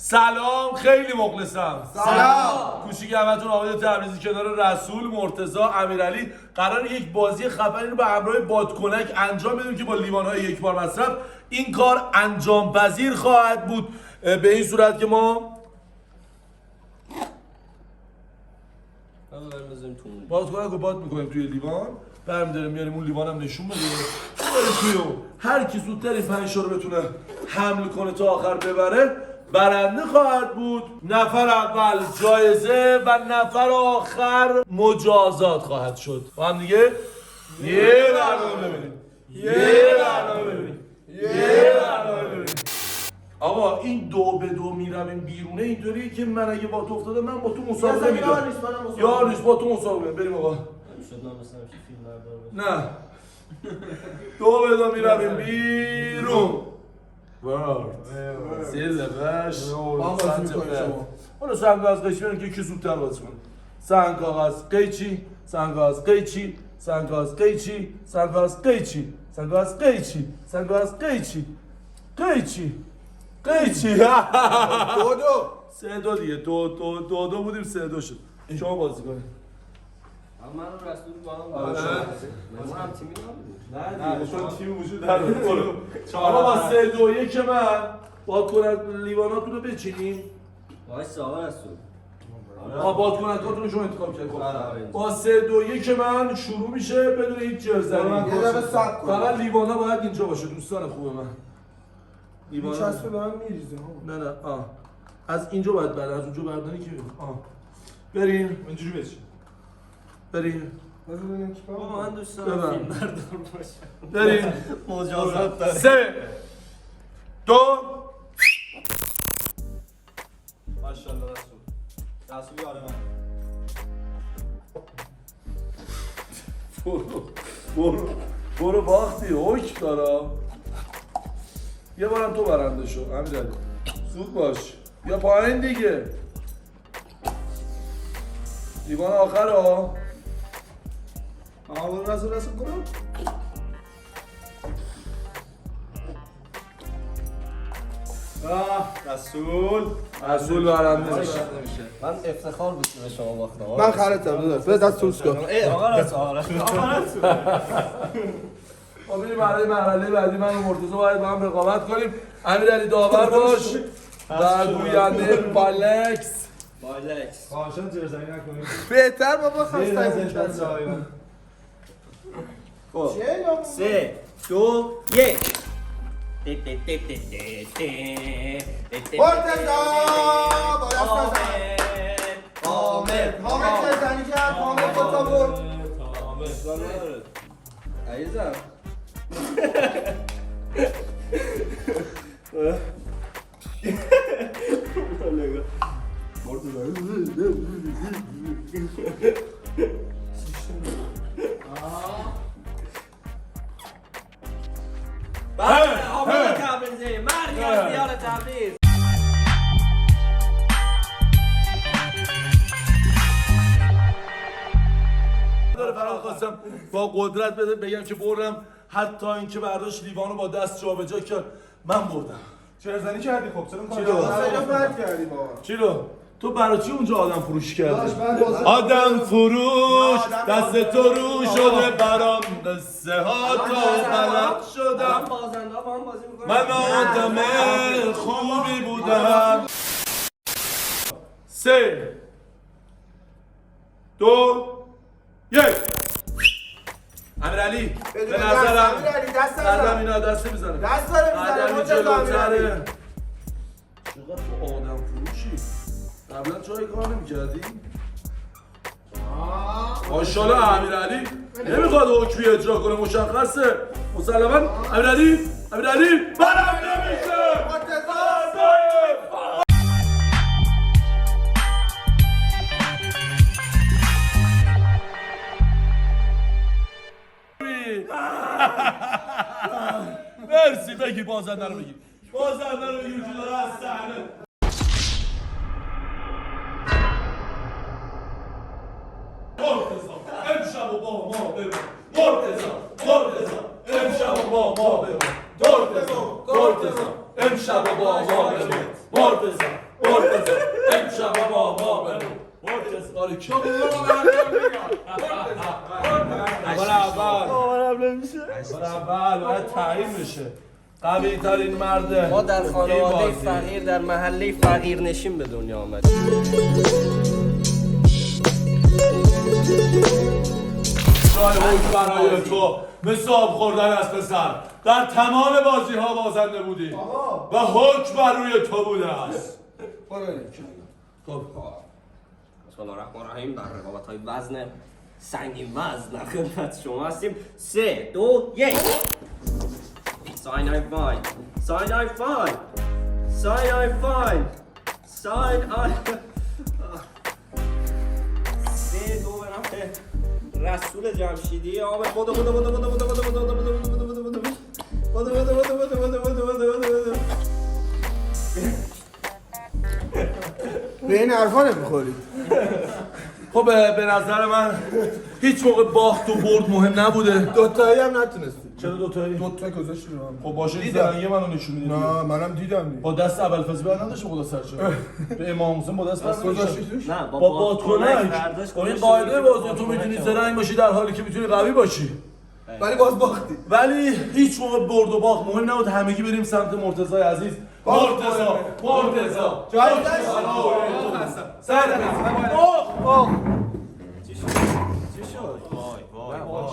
سلام، خیلی مخلصم. سلام. کوچیک همتون آقای تبریزی کنار رسول، مرتضی، امیرعلی قرار یک بازی خفنی رو به همراه بادکنک انجام بدیم که با لیوان‌های یک بار مصرف این کار انجام پذیر خواهد بود. به این صورت که ما بادکنک رو باد میکنیم توی لیوان، برمی‌داریم میاریم اون لیوان هم نشون بدیم توی اون. هر کی زودتر این 5 رو بتونه حمل کنه تا آخر ببره برنده خواهد بود. نفر اول جایزه و نفر آخر مجازات خواهد شد. با هم دیگه یه برنامه ببینیم. آقا این 2-2 میرویم بیرونه، اینطوریه که من اگه با تو افتاده من با تو مسابقه میدم. یار نیست با تو مسابقه. بریم آقا. نه 2-2 میرویم بیرون. سیلش حالا سنگ کاغذ قیچی بریم که کی زودتر بازی کنه. سنگ کاغذ قیچی، سنگ کاغذ قیچی، سنگ کاغذ قیچی، سنگ کاغذ قیچی، سنگ کاغذ قیچی، سنگ کاغذ قیچی، قیچی 3-2 دیگه. 2-2 بودیم 3-2 شد. شما بازی کنید. من رو رسول با هم من تیمی نبودیم. نه چون تیم وجود نداره. آقا با 3-2 که من بادکنک لیواناتون رو بچینیم. وایس آقا رسول. بادکنکاتون رو شما انتخاب کردید. با 3-2 که من شروع میشه بدون هیچ جرزنی. فقط لیوانا باید اینجا باشه دوستان خوب من. لیوانا چسبه به هم میریزه. نه از اینجا باید بعد از اونجا برداری که بریم اینجوری بچین. بریم. بابا من دوست دارم فیلم بردار باشم. بریم. مجازات داره. 3-2 ماشاءالله رسول یار من. برو باختی حکم دارا. یه بارم تو برنده شو امیرعلی. زود باش یا پایین دیگه. لیوان آخر ها. برو رسول کنم. رسول برنده میشه. من افتخار بود به شما باختم. من خرتم داداش. به دست توس کن. آقا رسول. ما بریم برای مرحله بعدی. من و مرتضی باید با هم رقابت کنیم. امیرعلی داور باش و گوینده بالکس. خواهشان جرزنی نکنیم. بهتر بابا خواستم 3 2 1 حامد جرزنی کرد. حامد با تا برد. عزیزم بله آقای تبریزی مرگی از دیار تبریز. فقط خواستم با قدرت بگم که بردم، حتی اینکه برداشت لیوانو با دست جابجا کرد. من بردم. جرزنی کردی خب چرا چی رو؟ بد کردی بابا. چی رو؟ تو برای چی اونجا آدم فروش کردی؟ من بازی آدم فروش دست تو رو شده برام، قصه ها تا بلد شدم. بازنده با هم بازی میکنم. من آدم خوبی بودم. 3 2 1 امیرعلی به نظرم امیرعلی دست قدم اینا دست میزنه. دست داره میزنه. قدمی جلوتره. چقدر تو آدم فروشی؟ قبلا جای کار نمی‌کردی؟ ماشاءالله امیرعلی نمیخواد حکمی اجرا کنه، مشخصه. مسلما امیرعلی برنده میشه. مرسی. بگی بازنده رو بگی. بازنده رو بگی جلو از صحنه. مرتضی امشب با ما ببر. مرتضی امشب با ما ببر. مرتضی امشب با ما ببر. مرتضی باید تعیین بشه قوی ترین مرده ما در خانواده بازی. فقیر در محله فقیر نشین به دنیا آمدیم. رای حکم برای تو مثل آب خوردن از پسر در تمام بازی ها بازنده بودی و حکم بر روی تو بوده است. خب بسم الله الرحمن الرحیم. در رقابت های وزن سنگین وزن در خدمت شما هستیم. 3 2 1 ساین آی فاین ساین آی فاین ساین آی فاین ساین آی 3 2 به نام رسول جمشیدی آب خود به این حرفا نمیخورید. خب به نظر من هیچ موقع باخت و برد مهم نبوده. دوتایی هم نتونستی. چرا دوتایی؟ دوتا گذاشتی رو هم. خب باشه این زرنگی منو نشون میده. نه منم دیدم با دست اول فضی بر نداشت خدا سرشو. به امام حسین با دست بر گذاشتی توش؟ نه با بادکنک. این قاعده بازی تو میتونی زرنگ باشی در حالی که میتونی قوی باشی. ولی باز باختی. ولی هیچ موقع برد و باخت مهم نبود. همگی بریم سمت مرتضی عزیز. مرتضی جای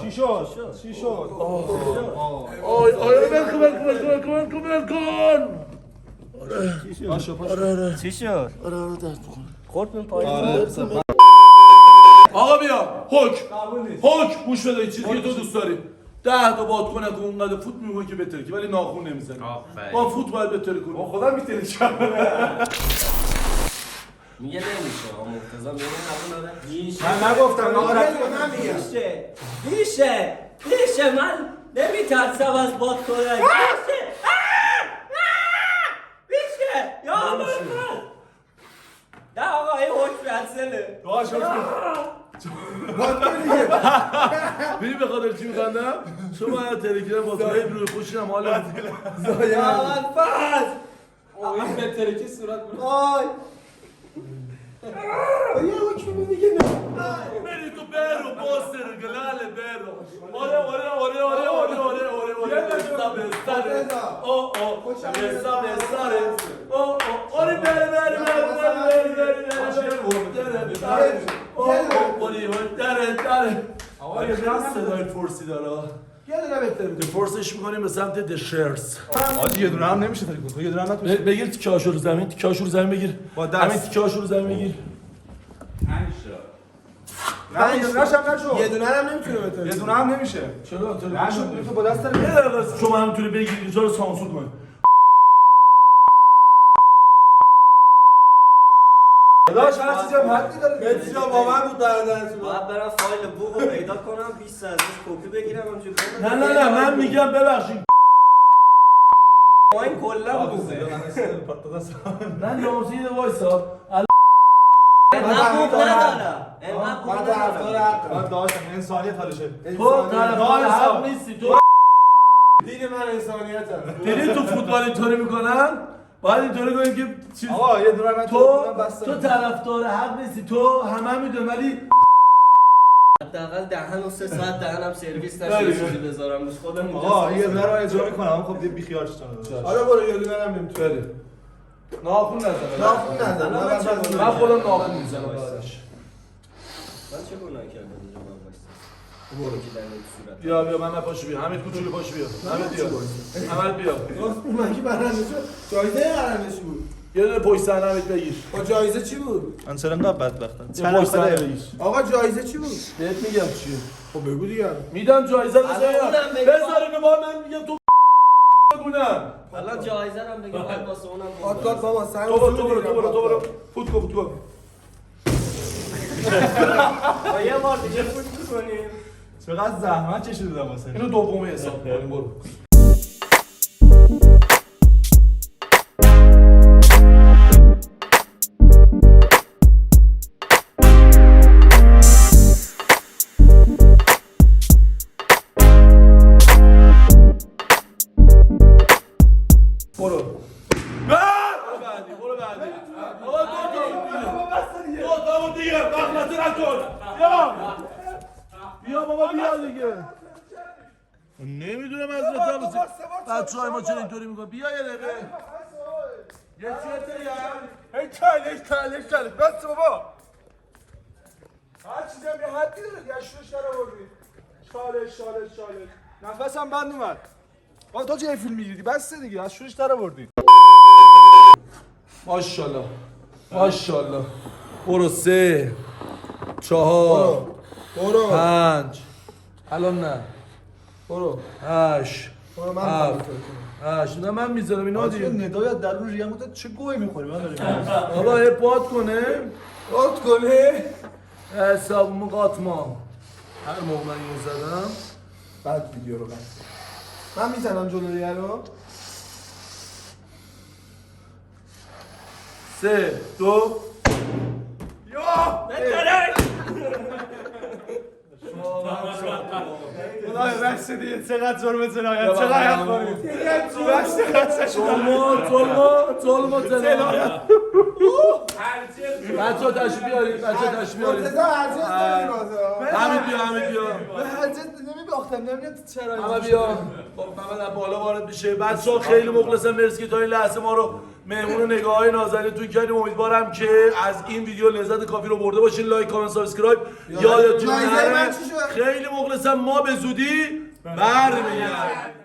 چی شد؟ چی شد؟ آی کن چی شد؟ خورد پایین. آقا بیا حکم گوش بده چیزی که تو دوست داری 10 تا بادکنک و اونقدر فوت می‌کنی که بترکی ولی ناخون نمیزنی با فوت باید بترکی کنی خدا میتونی میگه نمیشه مرتضی میگه قبول نداره. میشه من نگفتم من میگم. میشه من نمیترسم از بادکنک. میشه یا من نه آقا این حکم رسله ببین به خاطر چی می‌خندم شما یا ترکیدن بادکنک روی خوشینم حالا اول فاز این به ترکی صورت بود. آی یه حکم میگه نه. بری تو برو باستر گلاله برو صدای فورسی داره یه دونه بهتر. فورسش میکنیم به سمت دشرز آجی یه دونه هم نمیشه تاریخ کنه یه دونه هم نتونی بگیر تیکاشو رو زمین تیکاشو رو زمین بگیر با دست. همین تیکاشو رو زمین بگیر نه یه دونه هم نشد یه دونه هم نمیتونه بهتر. یه دونه هم نمیشه چرا نشد تو با دست یه دقیقه شما هم میتونی بگیری اینجا رو سانسور کن داش هر چیزی هم حدی داره مهدی جان با من بود برادرتون. باید برم فایل بوق رو پیدا کنم 20 ازش کپی بگیرم اونجوری نه من میگم ببخشید ما این کلا بود من نامزید وایسا انقدر بوق ندارم انقدر بوق من طرفدار ندارم حقم. من داشتم انسانیت حالشه تو طرفدار حق نیستی تو دین من انسانیتم. دیدی تو فوتبال اینطوری میکنن باید اینطوری کنیم که چیز آقا یه دونه من تو طرفدار حق نیستی تو همه میدونن ولی حداقل دهن و 3 ساعت دهنم سرویس نشه چیزی بذارم روش خودم اینجا آقا یه دونه رو اجرا میکنم خب دیگه بیخیال شدن حالا برو یه دونه هم نمیتونه. بله ناخون نزن ناخون نزن. من خودم ناخون میزنم بعدش من چه گناهی کردم اینجا من وایسا برو که در این صورت بیا من پاشو بیا حمید کوچولو پاشو بیا حمید بیا حمید بیا من که برنده شد. جایزه برنده چی بود؟ یه دونه پشت صحنه حمید بگیر با جایزه چی بود؟ من سرم دا بدبختم یه پشت صحنه بگیر آقا جایزه چی بود؟ بهت میگم چیه خب بگو دیگه. میدم جایزه رو الان اونم بگو. بذار اینو با من میگم تو بگونم الان جایزه رو بگم بعد واسه اونم آتات بابا سن تو برو فوت کن با یه بار دیگه فوت می‌کنیم چقدر زحمت کشیدم واسه اینو دومی حساب کنیم برو برو بعدی آقا دو تا بود دیگه بخمتی نکن بیا بابا بیا دیگه نمیدونم از رتا بچه های ما چرا اینطوری میکنم بیا یه دقیقه یه چیه چالش بس بابا هر چیزی هم یه حدی داره دیگه شروعش در آوردی چالش نفسم بند اومد بابا تو چه فیلم میگیری بس دیگه از شروعش در آوردی ماشاءالله ماشاءالله برو 3 4 برو 5 الان نه برو 8 برو من 8 نه من میذارم اینا چه دیگه ندایت در اون ریه چه گوی میخوری من داریم آقا یه پاد کنه رد کنه حسابمو قاتما هر موقع من اینو زدم بعد ویدیو رو من میزنم جلوی رو 3 2 خدای بس دیگه چقدر ظلم جنایت چقدر خورید بس ظلم بچه تشریف بیارید مرتضی هرچیز داریم بازه همین بیا به هرچیز نمیباختم نمیدونم چرا همه بیا خب محمد از بالا وارد میشه بچه ها خیلی مخلصم مرسی که تا این لحظه ما رو مهمون و نگاه های نازنین توی کردیم امیدوارم که از این ویدیو لذت کافی رو برده باشین لایک کامنت سابسکرایب یادتون لایزر من نره چی شد؟ خیلی مخلصم ما به زودی برمیگردیم